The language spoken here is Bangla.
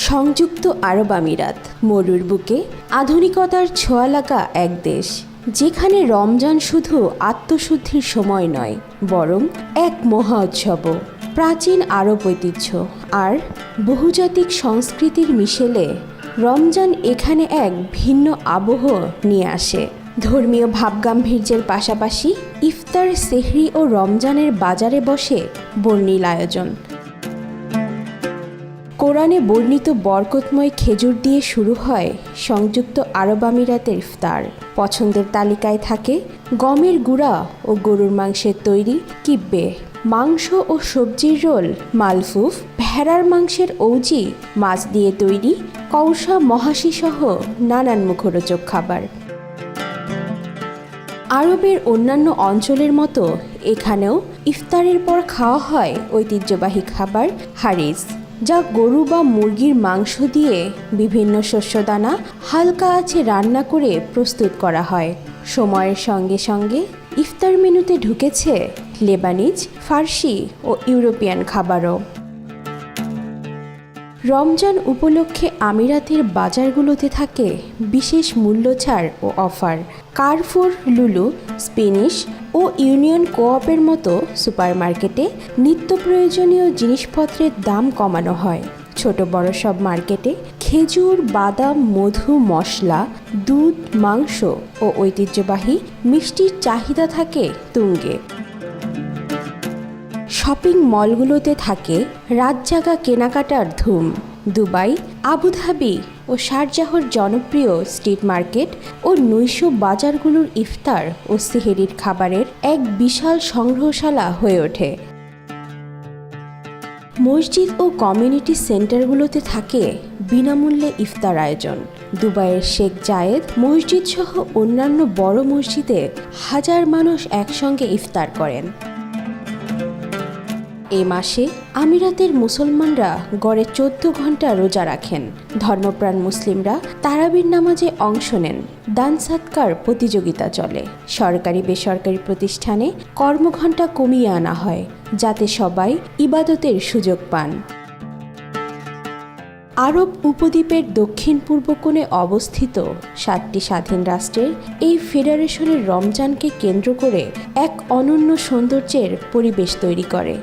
সংযুক্ত আরব আমিরাত মরুর বুকে আধুনিকতার ছোঁয়া লাগা এক দেশ, যেখানে রমজান শুধু আত্মশুদ্ধির সময় নয়, বরং এক মহা উৎসবও। প্রাচীন আরব ঐতিহ্য আর বহুজাতিক সংস্কৃতির মিশেলে রমজান এখানে এক ভিন্ন আবহ নিয়ে আসে। ধর্মীয় ভাবগাম্ভীর্যের পাশাপাশি ইফতার, সেহরি ও রমজানের বাজারে বসে বর্ণিল আয়োজন। কোরআনে বর্ণিত বরকতময় খেজুর দিয়ে শুরু হয় সংযুক্ত আরব আমিরাতের ইফতার। পছন্দের তালিকায় থাকে গমের গুঁড়া ও গরুর মাংসের তৈরি কিব্বে, মাংস ও সবজির রোল মালফুফ, ভেড়ার মাংসের ঔজি, মাছ দিয়ে তৈরি কৌসা, মহাশি সহ নানান মুখরোচক খাবার। আরবের অন্যান্য অঞ্চলের মতো এখানেও ইফতারের পর খাওয়া হয় ঐতিহ্যবাহী খাবার হারিস, যা গরু বা মুরগির মাংস দিয়ে বিভিন্ন শস্যদানা হালকা আঁচে রান্না করে প্রস্তুত করা হয়। সময়ের সঙ্গে সঙ্গে ইফতার মেনুতে ঢুকেছে লেবানিজ, ফার্সি ও ইউরোপিয়ান খাবারও। রমজান উপলক্ষে আমিরাতের বাজারগুলোতে থাকে বিশেষ মূল্য ছাড় ও অফার। কারফুর, লুলু, স্পেনিশ ও ইউনিয়ন কোঅপের মতো সুপারমার্কেটে নিত্য প্রয়োজনীয় জিনিসপত্রের দাম কমানো হয়। ছোট বড় সব মার্কেটে খেজুর, বাদাম, মধু, মশলা, দুধ, মাংস ও ঐতিহ্যবাহী মিষ্টির চাহিদা থাকে তুঙ্গে। শপিং মলগুলোতে থাকে রাতজাগা কেনাকাটার ধুম। দুবাই, আবুধাবি ও শারজাহর জনপ্রিয় স্ট্রিট মার্কেট ও নৈশ বাজারগুলোর ইফতার ও সেহরির খাবারের এক বিশাল সংগ্রহশালা হয়ে ওঠে। মসজিদ ও কমিউনিটি সেন্টারগুলোতে থাকে বিনামূল্যে ইফতার আয়োজন। দুবাইয়ের শেখ জায়েদ মসজিদ সহ অন্যান্য বড় মসজিদে হাজার মানুষ একসঙ্গে ইফতার করেন। এ মাসে আমিরাতের মুসলমানরা গড়ে 14 ঘন্টা রোজা রাখেন। ধর্মপ্রাণ মুসলিমরা তারাবির নামাজে অংশ নেন। দান সাদকার প্রতিযোগিতা চলে। সরকারি বেসরকারি প্রতিষ্ঠানে কর্মঘণ্টা কমিয়ে আনা হয়, যাতে সবাই ইবাদতের সুযোগ পান। আরব উপদ্বীপের দক্ষিণ পূর্ব কোণে অবস্থিত 7টি স্বাধীন রাষ্ট্রের এই ফেডারেশনের রমজানকে কেন্দ্র করে এক অনন্য সৌন্দর্যের পরিবেশ তৈরি করে।